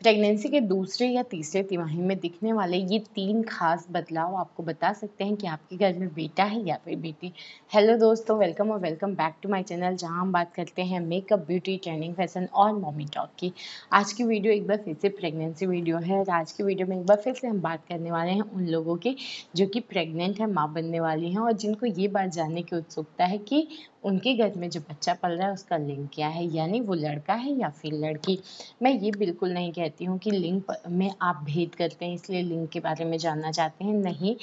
Pregnancy के दूसरे या तीसरे तिमाही में दिखने वाले ये 3 खास बदलाव आपको बता सकते हैं कि आपके घर में बेटा है या फिर बेटी। हेलो दोस्तों, वेलकम और welcome back to my channel, जहां हम बात करते हैं मेकअप, ब्यूटी, ट्रेंडिंग, फैशन और मॉमी टॉक की। आज की वीडियो एक बार फिर से प्रेगनेंसी वीडियो है और आज की वीडियो में एक बार फिर से हम बात करने वाले हैं उन लोगों की जो कि प्रेग्नेंट है, माँ बनने वाली हैं और जिनको ये बात जानने की उत्सुकता है कि उनके घर में जो बच्चा पल रहा है उसका लिंग क्या है, यानी वो लड़का है या फिर लड़की। मैं ये बिल्कुल नहीं कहती हूँ कि लिंग में आप भेद करते हैं इसलिए लिंग के बारे में जानना चाहते हैं, नहीं।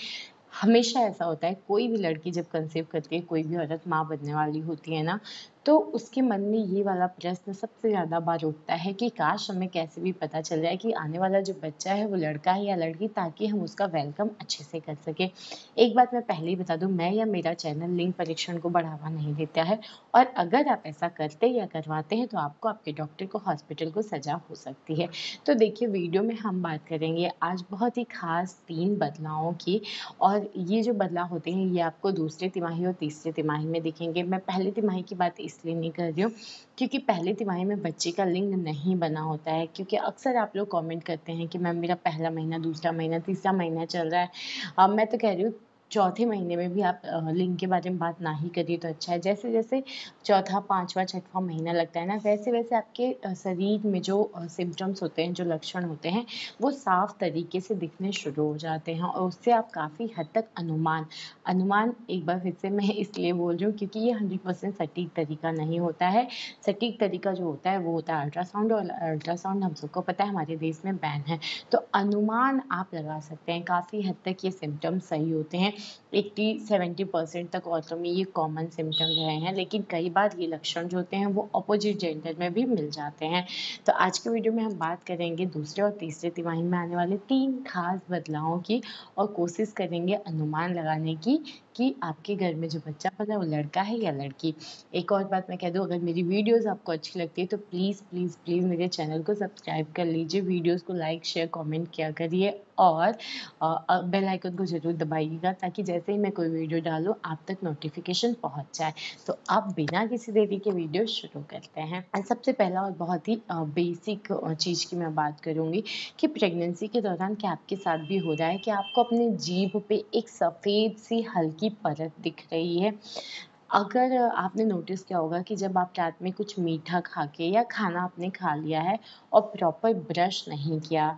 हमेशा ऐसा होता है, कोई भी लड़की जब कंसीव करती है, कोई भी औरत माँ बनने वाली होती है ना, तो उसके मन में ये वाला प्रश्न सबसे ज़्यादा बार उठता है कि काश हमें कैसे भी पता चल जाए कि आने वाला जो बच्चा है वो लड़का है या लड़की, ताकि हम उसका वेलकम अच्छे से कर सकें। एक बात मैं पहले ही बता दूं, मैं या मेरा चैनल लिंग परीक्षण को बढ़ावा नहीं देता है और अगर आप ऐसा करते या करवाते हैं तो आपको, आपके डॉक्टर को, हॉस्पिटल को सजा हो सकती है। तो देखिए, वीडियो में हम बात करेंगे आज बहुत ही खास 3 बदलावों की और ये जो बदलाव होते हैं ये आपको दूसरे तिमाही और तीसरे तिमाही में दिखेंगे। मैं पहले तिमाही की बात इसलिए नहीं कर रही हूँ क्योंकि पहले तिमाही में बच्चे का लिंग नहीं बना होता है, क्योंकि अक्सर आप लोग कमेंट करते हैं कि मैम मेरा पहला महीना, दूसरा महीना, तीसरा महीना चल रहा है। मैं तो कह रही हूँ चौथे महीने में भी आप लिंग के बारे में बात ना ही करिए तो अच्छा है। जैसे जैसे चौथा, पाँचवा, छठवां महीना लगता है ना, वैसे वैसे आपके शरीर में जो सिम्टम्स होते हैं, जो लक्षण होते हैं, वो साफ तरीके से दिखने शुरू हो जाते हैं और उससे आप काफ़ी हद तक अनुमान एक बार फिर से मैं इसलिए बोल रही हूँ क्योंकि ये 100% सटीक तरीका नहीं होता है। सटीक तरीका जो होता है वो होता है अल्ट्रासाउंड, और अल्ट्रासाउंड हम सबको पता है हमारे देश में बैन है। तो अनुमान आप लगा सकते हैं, काफ़ी हद तक ये सिम्टम्स सही होते हैं। 80-70% तक औरतों में ये कॉमन सिम्टम रहे हैं, लेकिन कई बार ये लक्षण जो होते हैं वो अपोजिट जेंडर में भी मिल जाते हैं। तो आज के वीडियो में हम बात करेंगे दूसरे और तीसरे तिमाही में आने वाले 3 खास बदलावों की और कोशिश करेंगे अनुमान लगाने की कि आपके घर में जो बच्चा पला है वो लड़का है या लड़की। एक और बात मैं कह दूं, अगर मेरी वीडियोस आपको अच्छी लगती है तो प्लीज़ प्लीज़ प्लीज़ मेरे चैनल को सब्सक्राइब कर लीजिए, वीडियोस को लाइक, शेयर, कमेंट किया करिए और बेल आइकन को ज़रूर दबाइएगा ताकि जैसे ही मैं कोई वीडियो डालूँ आप तक नोटिफिकेशन पहुंच जाए। तो अब बिना किसी देरी के वीडियो शुरू करते हैं। सबसे पहला और बहुत ही बेसिक चीज़ की मैं बात करूँगी कि प्रेगनेंसी के दौरान क्या आपके साथ भी हो रहा है कि आपको अपनी जीभ पे एक सफ़ेद सी हल्की परत दिख रही है। अगर आपने नोटिस किया होगा कि जब आप रात में कुछ मीठा खा के या खाना आपने खा लिया है और प्रॉपर ब्रश नहीं किया,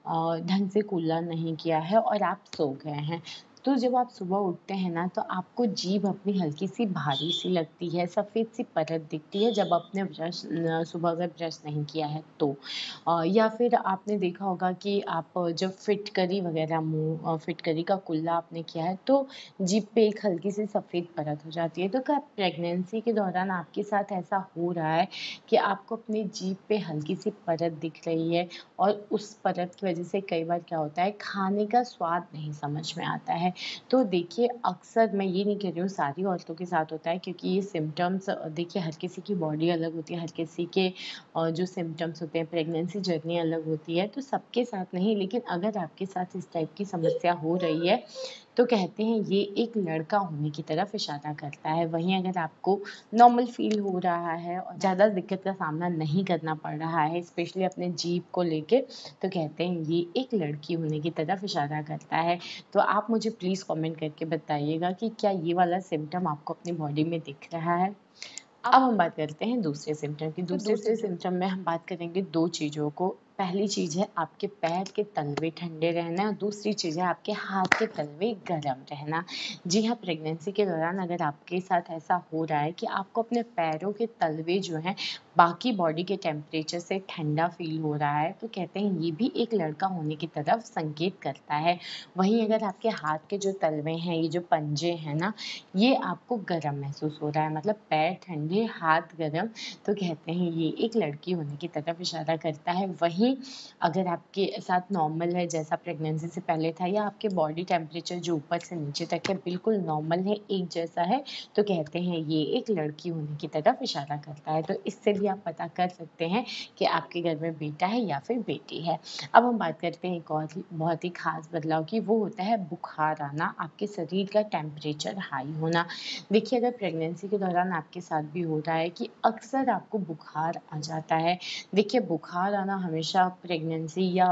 ढंग से कुल्ला नहीं किया है और आप सो गए हैं, तो जब आप सुबह उठते हैं ना तो आपको जीभ अपनी हल्की सी भारी सी लगती है, सफ़ेद सी परत दिखती है जब आपने ब्रश सुबह अगर ब्रश नहीं किया है तो। या फिर आपने देखा होगा कि आप जब फिटकरी वगैरह मुँह फिटकरी का कुल्ला आपने किया है तो जीभ पे एक हल्की सी सफ़ेद परत हो जाती है। तो क्या प्रेगनेंसी के दौरान आपके साथ ऐसा हो रहा है कि आपको अपनी जीभ पे हल्की सी परत दिख रही है और उस परत की वजह से कई बार क्या होता है, खाने का स्वाद नहीं समझ में आता है। तो देखिए, अक्सर मैं ये नहीं कह रही हूँ सारी औरतों के साथ होता है क्योंकि ये सिम्टम्स देखिए हर किसी की बॉडी अलग होती है, हर किसी के जो सिम्टम्स होते हैं, प्रेगनेंसी जर्नी अलग होती है, तो सबके साथ नहीं, लेकिन अगर आपके साथ इस टाइप की समस्या हो रही है तो कहते हैं ये एक लड़का होने की तरफ इशारा करता है। वहीं अगर आपको नॉर्मल फील हो रहा है और ज़्यादा दिक्कत का सामना नहीं करना पड़ रहा है, स्पेशली अपने जीभ को लेके, तो कहते हैं ये एक लड़की होने की तरफ इशारा करता है। तो आप मुझे प्लीज़ कमेंट करके बताइएगा कि क्या ये वाला सिम्पटम आपको अपनी बॉडी में दिख रहा है। अब हम बात करते हैं दूसरे सिम्पटम की। दूसरे सिम्पटम में हम बात करेंगे 2 चीज़ों को। पहली चीज़ है आपके पैर के तलवे ठंडे रहना और दूसरी चीज़ है आपके हाथ के तलवे गर्म रहना। जी हाँ, प्रेगनेंसी के दौरान अगर आपके साथ ऐसा हो रहा है कि आपको अपने पैरों के तलवे जो हैं बाकी बॉडी के टेम्परेचर से ठंडा फ़ील हो रहा है, तो कहते हैं ये भी एक लड़का होने की तरफ संकेत करता है। वहीं अगर आपके हाथ के जो तलवे हैं, ये जो पंजे हैं ना, ये आपको गर्म महसूस हो रहा है, मतलब पैर ठंडे, हाथ गर्म, तो कहते हैं ये एक लड़की होने की तरफ इशारा करता है। वहीं अगर आपके साथ नॉर्मल है जैसा प्रेगनेंसी से पहले था, या आपके बॉडी टेम्परेचर जो ऊपर से नीचे तक है बिल्कुल नॉर्मल है, एक जैसा है, तो कहते हैं ये एक लड़की होने की तरफ इशारा करता है। तो इससे भी आप पता कर सकते हैं कि आपके घर में बेटा है या फिर बेटी है। अब हम बात करते हैं एक और बहुत ही खास बदलाव की, वो होता है बुखार आना, आपके शरीर का टेम्परेचर हाई होना। देखिए, अगर प्रेगनेंसी के दौरान आपके साथ भी हो रहा है कि अक्सर आपको बुखार आ जाता है। देखिए, बुखार आना हमेशा हमेशा प्रेगनेंसी या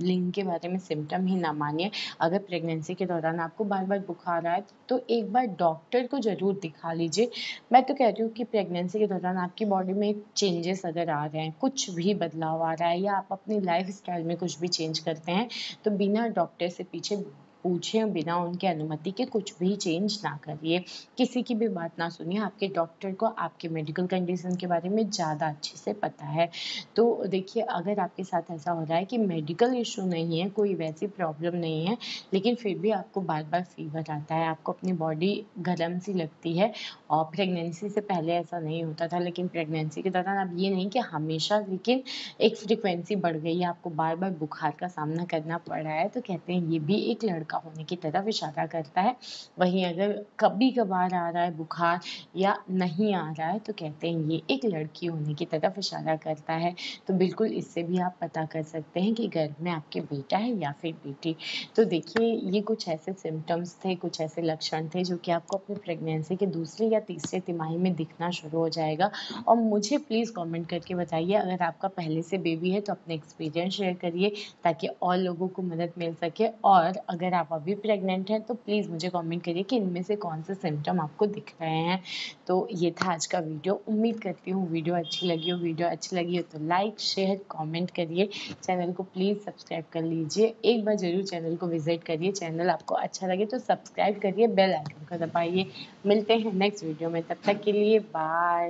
लिंग के बारे में सिम्टम ही ना मानिए। अगर प्रेगनेंसी के दौरान आपको बार-बार बुखार आए तो एक बार डॉक्टर को ज़रूर दिखा लीजिए। मैं तो कह रही हूँ कि प्रेगनेंसी के दौरान आपकी बॉडी में चेंजेस अगर आ रहे हैं, कुछ भी बदलाव आ रहा है या आप अपनी लाइफ़स्टाइल में कुछ भी चेंज करते हैं, तो बिना डॉक्टर से पीछे पूछे, बिना उनकी अनुमति के कुछ भी चेंज ना करिए। किसी की भी बात ना सुनिए, आपके डॉक्टर को आपके मेडिकल कंडीशन के बारे में ज़्यादा अच्छे से पता है। तो देखिए, अगर आपके साथ ऐसा हो रहा है कि मेडिकल इश्यू नहीं है, कोई वैसी प्रॉब्लम नहीं है, लेकिन फिर भी आपको बार-बार फ़ीवर आता है, आपको अपनी बॉडी गरम-सी लगती है और प्रेगनेंसी से पहले ऐसा नहीं होता था, लेकिन प्रेगनेंसी के दौरान अब ये नहीं कि हमेशा, लेकिन एक फ्रीक्वेंसी बढ़ गई है, आपको बार-बार बुखार का सामना करना पड़ रहा है, तो कहते हैं ये भी एक लड़का होने की तरफ इशारा करता है। वहीं अगर कभी-कभार आ रहा है बुखार या नहीं आ रहा है, तो कहते हैं ये एक लड़की होने की तरफ इशारा करता है। तो बिल्कुल इससे भी आप पता कर सकते हैं कि गर्भ में आपके बेटा है या फिर बेटी। तो देखिए, ये कुछ ऐसे सिम्पटम्स थे, कुछ ऐसे लक्षण थे जो कि आपको अपनी प्रेगनेंसी के दूसरे या तीसरे तिमाही में दिखना शुरू हो जाएगा। और मुझे प्लीज़ कमेंट करके बताइए, अगर आपका पहले से बेबी है तो अपने एक्सपीरियंस शेयर करिए ताकि और लोगों को मदद मिल सके। और अगर आप अभी प्रेग्नेंट हैं तो प्लीज़ मुझे कमेंट करिए कि इनमें से कौन से सिम्पटम आपको दिख रहे हैं। तो ये था आज का वीडियो। उम्मीद करती हूँ वीडियो अच्छी लगी हो। वीडियो अच्छी लगी हो तो लाइक, शेयर, कमेंट करिए। चैनल को प्लीज़ सब्सक्राइब कर लीजिए। एक बार ज़रूर चैनल को विज़िट करिए। चैनल आपको अच्छा लगे तो सब्सक्राइब करिए, बेल आइकन को दबाइए। मिलते हैं नेक्स्ट वीडियो में, तब तक के लिए बाय।